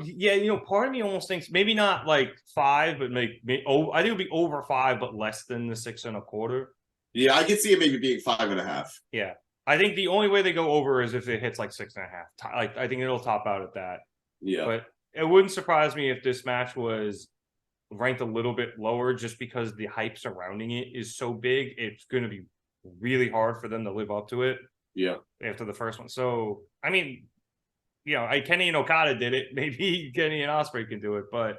Yeah, you know, part of me almost thinks maybe not like 5, but I think it'll be over 5, but less than the 6.25. Yeah, I can see it maybe being 5.5. Yeah, I think the only way they go over is if it hits like 6.5. Like I think it'll top out at that. Yeah, but it wouldn't surprise me if this match was ranked a little bit lower, just because the hype surrounding it is so big. It's going to be really hard for them to live up to it. Yeah, after the first one. So I mean, you know, Kenny and Okada did it. Maybe Kenny and Ospreay can do it, but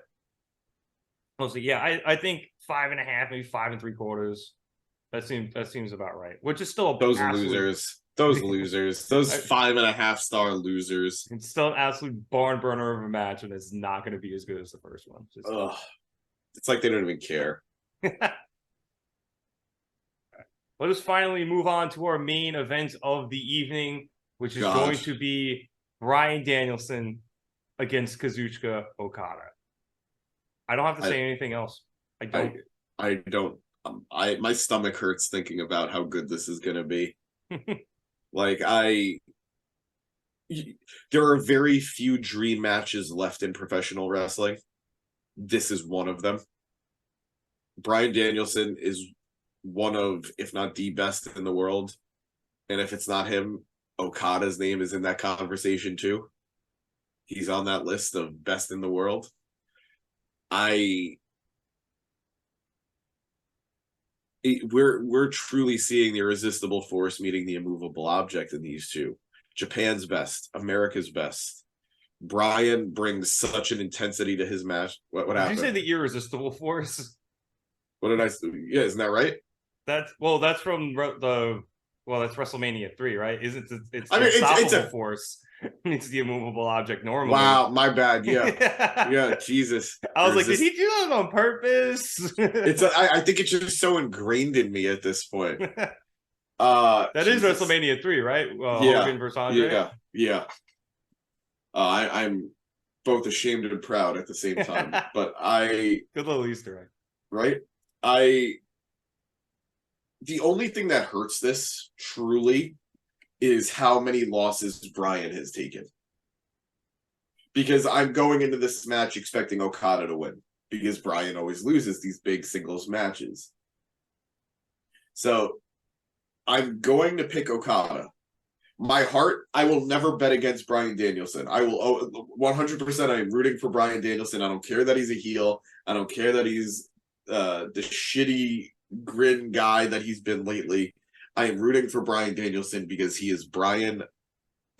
mostly, yeah, I think 5.5, maybe 5.75. That seems about right. Which is still those losers. Those 5.5 star losers. It's still an absolute barn burner of a match, and it's not going to be as good as the first one. It's like they don't even care. Let us finally move on to our main event of the evening, which is going to be Bryan Danielson against Kazuchika Okada. I don't have to say anything else. I don't. My stomach hurts thinking about how good this is going to be. There are very few dream matches left in professional wrestling. This is one of them. Bryan Danielson is one of, if not the best in the world. And if it's not him, Okada's name is in that conversation too. He's on that list of best in the world. We're truly seeing the irresistible force meeting the immovable object in these two. Japan's best, America's best. Bryan brings such an intensity to his match. What happened? Did you say the irresistible force? What did I say? Yeah, isn't that right? That's from that's WrestleMania 3, right? It's the unstoppable force. It's the immovable object normally. Wow, my bad. Yeah. Yeah, Jesus. I was like, did he do that on purpose? I think it's just so ingrained in me at this point. That is WrestleMania 3, right? Hogan versus Andre? Yeah. I'm both ashamed and proud at the same time. But good little Easter egg. Right? The only thing that hurts this truly is how many losses Bryan has taken. Because I'm going into this match expecting Okada to win, because Bryan always loses these big singles matches. So I'm going to pick Okada. My heart, I will never bet against Bryan Danielson. I will 100%. I'm rooting for Bryan Danielson. I don't care that he's a heel. I don't care that he's the shitty grin guy that he's been lately. I am rooting for Bryan Danielson because he is Bryan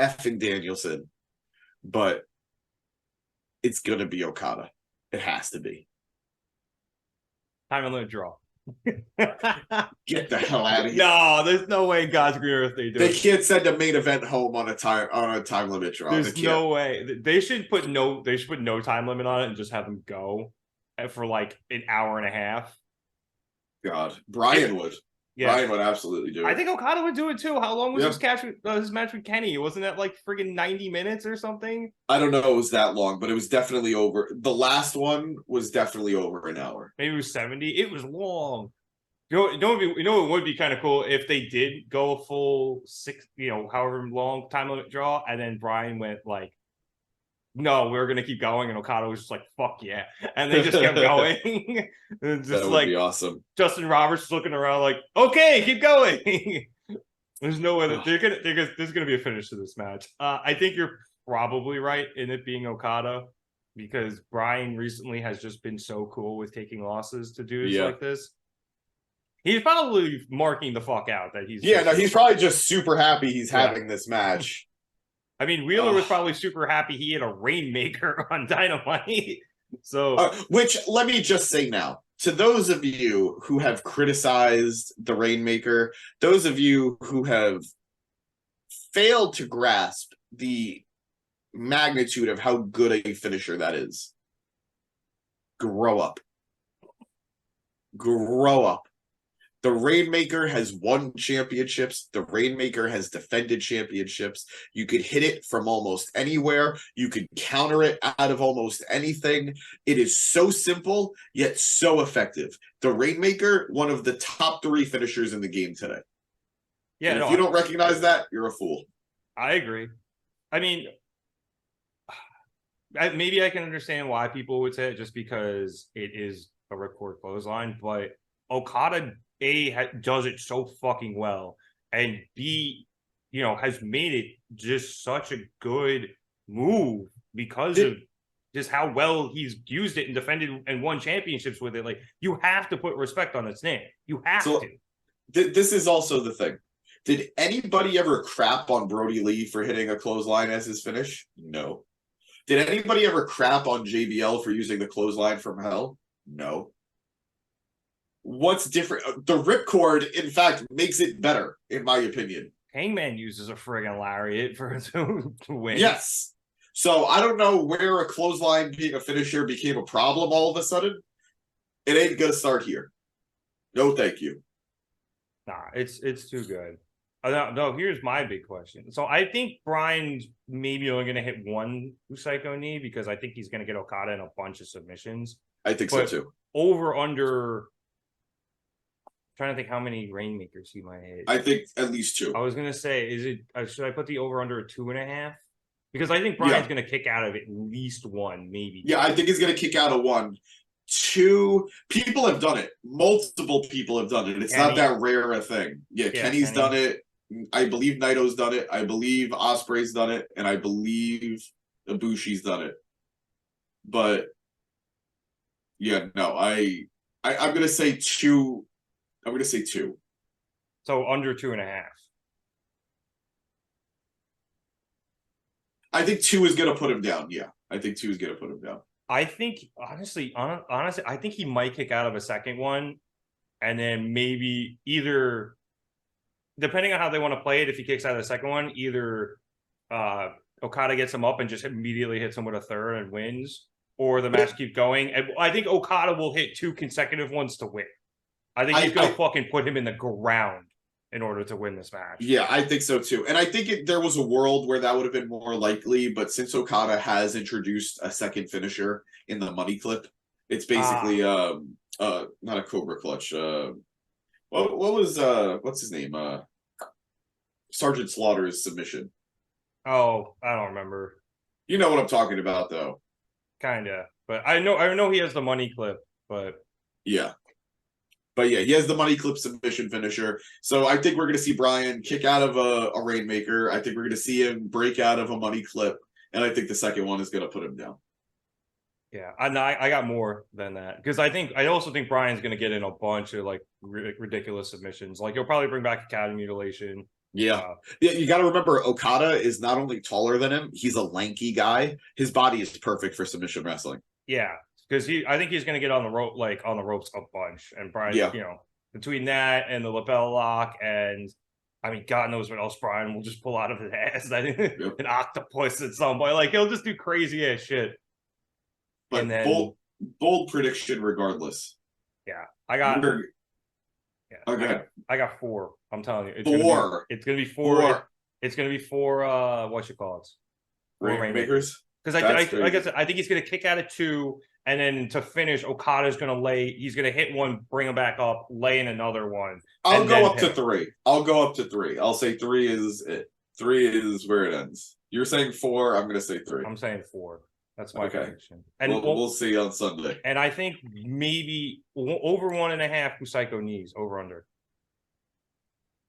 effing Danielson. But it's going to be Okada. It has to be. Time limit draw. Get the hell out of here. No, there's no way in God's green earth they do They can't send a main event home on a time limit draw. There's no way. They should put no time limit on it and just have them go for like an hour and a half. God, Bryan would. Yeah. Bryan would absolutely do it. I think Okada would do it too. How long was his match with Kenny? Wasn't that like friggin' 90 minutes or something? I don't know. It was that long, but it was definitely over. The last one was definitely over an hour. Maybe it was 70. It was long. You know, it would be kind of cool if they did go a full 6, however long time limit draw, and then Bryan went like, no, we're gonna keep going, and Okada was just like, fuck yeah, and they just kept going. Just that would be awesome. Justin Roberts is looking around like, okay, keep going. There's no way that there's gonna be a finish to this match. I think you're probably right in it being Okada, because Bryan recently has just been so cool with taking losses to dudes like this. He's probably marking the fuck out that he's he's probably just super happy he's having this match. I mean, Wheeler was probably super happy he had a Rainmaker on Dynamite. So, which, let me just say now, to those of you who have criticized the Rainmaker, those of you who have failed to grasp the magnitude of how good a finisher that is, grow up. Grow up. The Rainmaker has won championships. The Rainmaker has defended championships. You could hit it from almost anywhere. You could counter it out of almost anything. It is so simple, yet so effective. The Rainmaker, one of the top 3 finishers in the game today. Yeah, and if you don't recognize that, you're a fool. I agree. I mean, maybe I can understand why people would say it just because it is a ripcord clothesline, but Okada does it so fucking well, and B, has made it just such a good move because of just how well he's used it and defended and won championships with it. Like, you have to put respect on its name. You have to. This is also the thing. Did anybody ever crap on Brody Lee for hitting a clothesline as his finish? No. Did anybody ever crap on JBL for using the clothesline from hell? No. What's different? The ripcord, in fact, makes it better, in my opinion. Hangman uses a friggin' lariat to win. Yes. So I don't know where a clothesline being a finisher became a problem all of a sudden. It ain't gonna start here. No, thank you. Nah, it's too good. No, here's my big question. So I think Bryan's maybe only going to hit one Psycho knee because I think he's going to get Okada in a bunch of submissions. I think so too. Over under, trying to think how many Rainmakers he might hit. I think at least 2. I was going to say, should I put the over under at 2.5? Because I think Bryan's going to kick out of at least 1, maybe. Yeah, I think he's going to kick out of 1. 2 people have done it. Multiple people have done it. It's not that rare a thing. Yeah, Kenny's done it. I believe Naito's done it. I believe Ospreay's done it, and I believe Ibushi's done it. But yeah, no, I'm gonna say 2. I'm gonna say 2. So under 2.5. I think 2 is gonna put him down. Yeah, I think 2 is gonna put him down. I think honestly, I think he might kick out of a second one, and then maybe either, depending on how they want to play it, if he kicks out of the second one, either Okada gets him up and just immediately hits him with a third and wins, or the match keeps going. And I think Okada will hit 2 consecutive ones to win. I think he's going to fucking put him in the ground in order to win this match. Yeah, I think so too. And I think there was a world where that would have been more likely, but since Okada has introduced a second finisher in the money clip, it's basically not a Cobra Clutch. What was what's his name? Sergeant Slaughter's submission. Oh, I don't remember. You know what I'm talking about though. Kinda. But I know he has the money clip, but yeah. But yeah, he has the money clip submission finisher. So I think we're going to see Bryan kick out of a Rainmaker. I think we're going to see him break out of a money clip. And I think the second one is going to put him down. Yeah, I got more than that. Because I also think Bryan's going to get in a bunch of like ridiculous submissions. Like he'll probably bring back a cattle mutilation. Yeah. Yeah, you got to remember Okada is not only taller than him, he's a lanky guy. His body is perfect for submission wrestling. Yeah. Because I think he's going to get on the ropes a bunch, and Bryan, between that and the lapel lock, and I mean, God knows what else Bryan will just pull out of his ass. I think an octopus at some point, like he'll just do crazy ass shit. But and then, bold prediction, regardless. Yeah, I got. Okay, I got 4. I'm telling you, it's gonna be 4. It's gonna be 4. What you call it? Rainmakers. Because I think he's gonna kick out of 2. And then to finish, Okada's going to he's going to hit one, bring him back up, lay in another one. I'll go up to 3. I'll go up to 3. I'll say 3 is it. 3 is where it ends. You're saying 4. I'm going to say 3. I'm saying 4. That's my prediction. And we'll see on Sunday. And I think maybe over 1.5 Psycho knees, over under.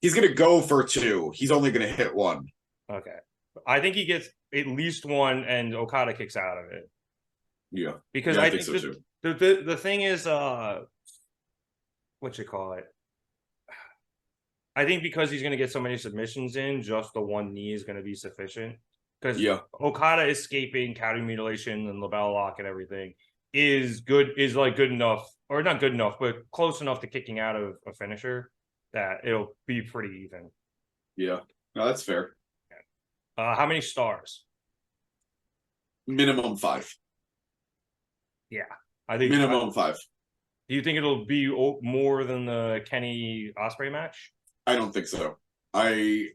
He's going to go for 2. He's only going to hit 1. Okay. I think he gets at least 1 and Okada kicks out of it. Yeah, because I think so too. The thing is, what you call it? I think because he's going to get so many submissions in, just the 1 knee is going to be sufficient. Because Okada escaping cattle mutilation and label lock and everything is good enough, or not good enough, but close enough to kicking out of a finisher that it'll be pretty even. Yeah, no, that's fair. How many stars? Minimum 5. Yeah, I think minimum 5. Do you think it'll be more than the Kenny Ospreay match? I don't think so. I'm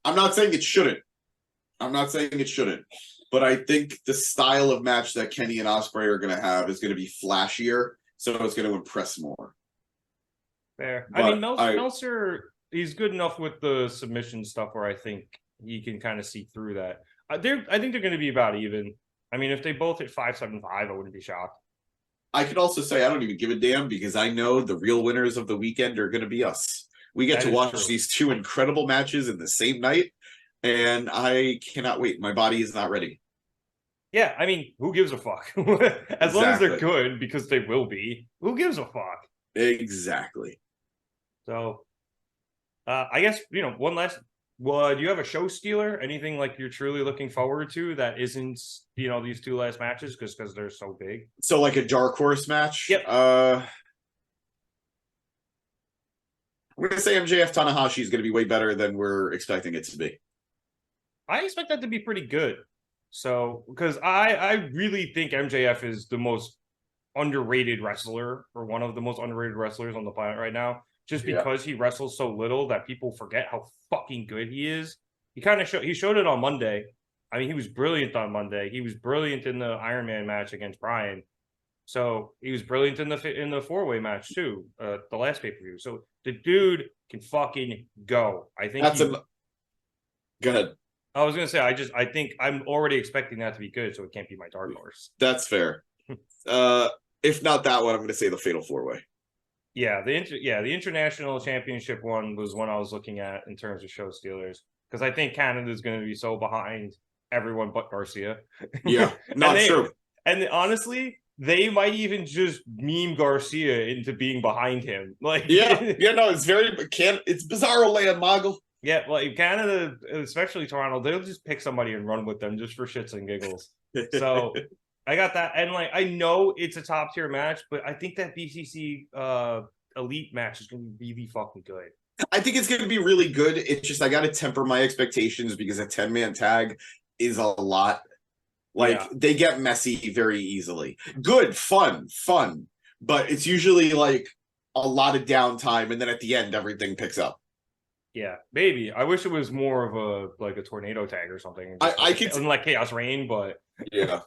not saying it shouldn't. But I think the style of match that Kenny and Ospreay are going to have is going to be flashier, so it's going to impress more. Fair. But I mean, Meltzer, he's good enough with the submission stuff where I think he can kind of see through that. I think they're going to be about even. I mean, if they both hit 5.75, I wouldn't be shocked. I could also say I don't even give a damn because I know the real winners of the weekend are going to be us. We get to watch these two incredible matches in the same night, and I cannot wait. My body is not ready. Yeah, I mean, who gives a fuck? As long as they're good, because they will be. Who gives a fuck? Exactly. So, I guess, one last... Well, do you have a show stealer? Anything like you're truly looking forward to that isn't, these two last matches because they're so big? So like a dark horse match? Yep. I'm going to say MJF Tanahashi is going to be way better than we're expecting it to be. I expect that to be pretty good. So, because I really think MJF is the most underrated wrestler, or one of the most underrated wrestlers on the planet right now. Just because he wrestles so little that people forget how fucking good he is. He showed it on Monday. I mean, he was brilliant on Monday. He was brilliant in the Iron Man match against Bryan. So he was brilliant in the 4-way match too, the last pay-per-view. So the dude can fucking go. I think Go ahead. I was gonna say I think I'm already expecting that to be good, so it can't be my dark horse. That's fair. If not that one, I'm gonna say the Fatal 4-way. Yeah, the international championship one was one I was looking at in terms of show stealers, because I think Canada's going to be so behind everyone but Garcia. Yeah, not true. And honestly, they might even just meme Garcia into being behind him. Like, no, it's Bizarro land, Moggle. Yeah, like Canada, especially Toronto, they'll just pick somebody and run with them just for shits and giggles. So I got that, and like I know it's a top tier match, but I think that BCC elite match is going to be really fucking good. I think it's going to be really good. It's just I got to temper my expectations because a 10-man tag is a lot. Like they get messy very easily. Good, fun, but it's usually like a lot of downtime, and then at the end everything picks up. Yeah, maybe. I wish it was more of a tornado tag or something. I could like Chaos Reign, but yeah.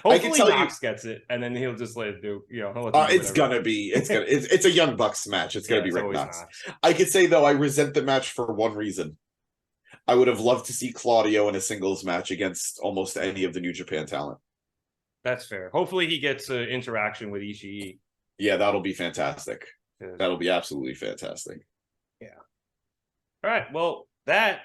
Hopefully Knox gets it, and then he'll just let it do. It's a Young Bucks match. It's gonna be Rick Knox. I could say though, I resent the match for one reason. I would have loved to see Claudio in a singles match against almost any of the New Japan talent. That's fair. Hopefully he gets an interaction with Ishii. Yeah, that'll be fantastic. That'll be absolutely fantastic. Yeah. All right. Well, that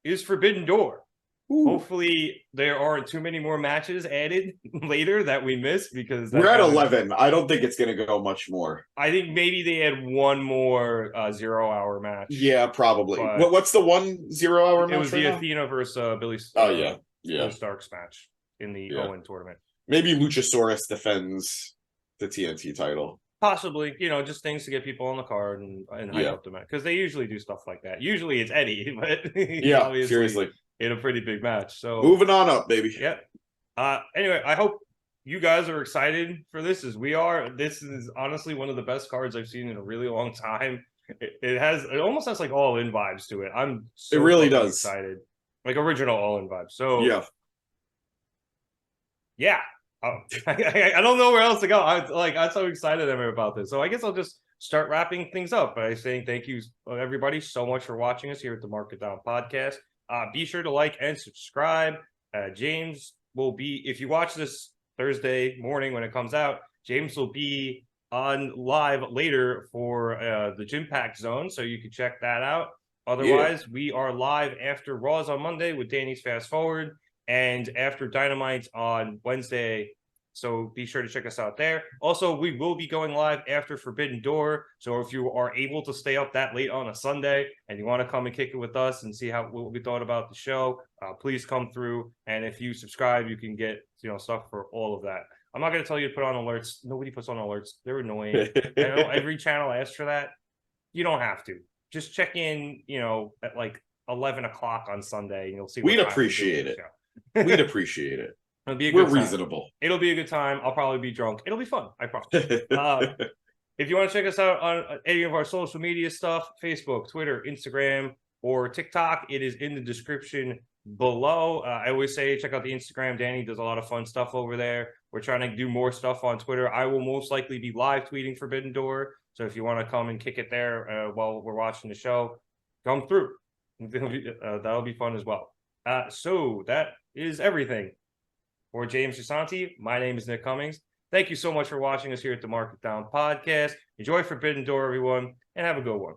is Forbidden Door. Ooh. Hopefully there aren't too many more matches added later that we missed, because we're at 11. I don't think it's going to go much more. I think maybe they had one more 0-hour match. Yeah, probably. What's the 1 0-hour match? It was the Athena versus Billie. Billie Starkz match in the Owen tournament. Maybe Luchasaurus defends the TNT title. Possibly, just things to get people on the card and hype up the match, because they usually do stuff like that. Usually it's Eddie, but seriously. In a pretty big match. So moving on up, baby. Yep. Anyway, I hope you guys are excited for this as we are. This is honestly one of the best cards I've seen in a really long time. It almost has like All-In vibes to it. I'm so excited. Like original All-In vibes. So yeah. I don't know where else to go. I'm so excited about this. So I guess I'll just start wrapping things up by saying thank you everybody so much for watching us here at the Market Down Podcast. Be sure to like and subscribe. James will be, if you watch this Thursday morning when it comes out, James will be on live later for the Gym Pack Zone, so you can check that out. Otherwise, we are live after Raws on Monday with Danny's Fast Forward, and after Dynamite on Wednesday. So be sure to check us out there. Also, we will be going live after Forbidden Door. So if you are able to stay up that late on a Sunday and you want to come and kick it with us and see what we thought about the show, please come through. And if you subscribe, you can get stuff for all of that. I'm not going to tell you to put on alerts. Nobody puts on alerts. They're annoying. I know every channel asks for that. You don't have to. Just check in, at like 11 o'clock on Sunday, and you'll see. We'd appreciate it. We'd appreciate it. It'll be a We're good time. reasonable. It'll be a good time. I'll probably be drunk. It'll be fun. I promise. If you want to check us out on any of our social media stuff, Facebook, Twitter, Instagram, or TikTok, it is in the description below. I always say check out the Instagram. Danny does a lot of fun stuff over there. We're trying to do more stuff on Twitter. I will most likely be live tweeting Forbidden Door. So if you want to come and kick it there while we're watching the show, come through. That'll be fun as well. So that is everything. For James Gisanti, my name is Nick Cummings. Thank you so much for watching us here at the Market Down Podcast. Enjoy Forbidden Door, everyone, and have a good one.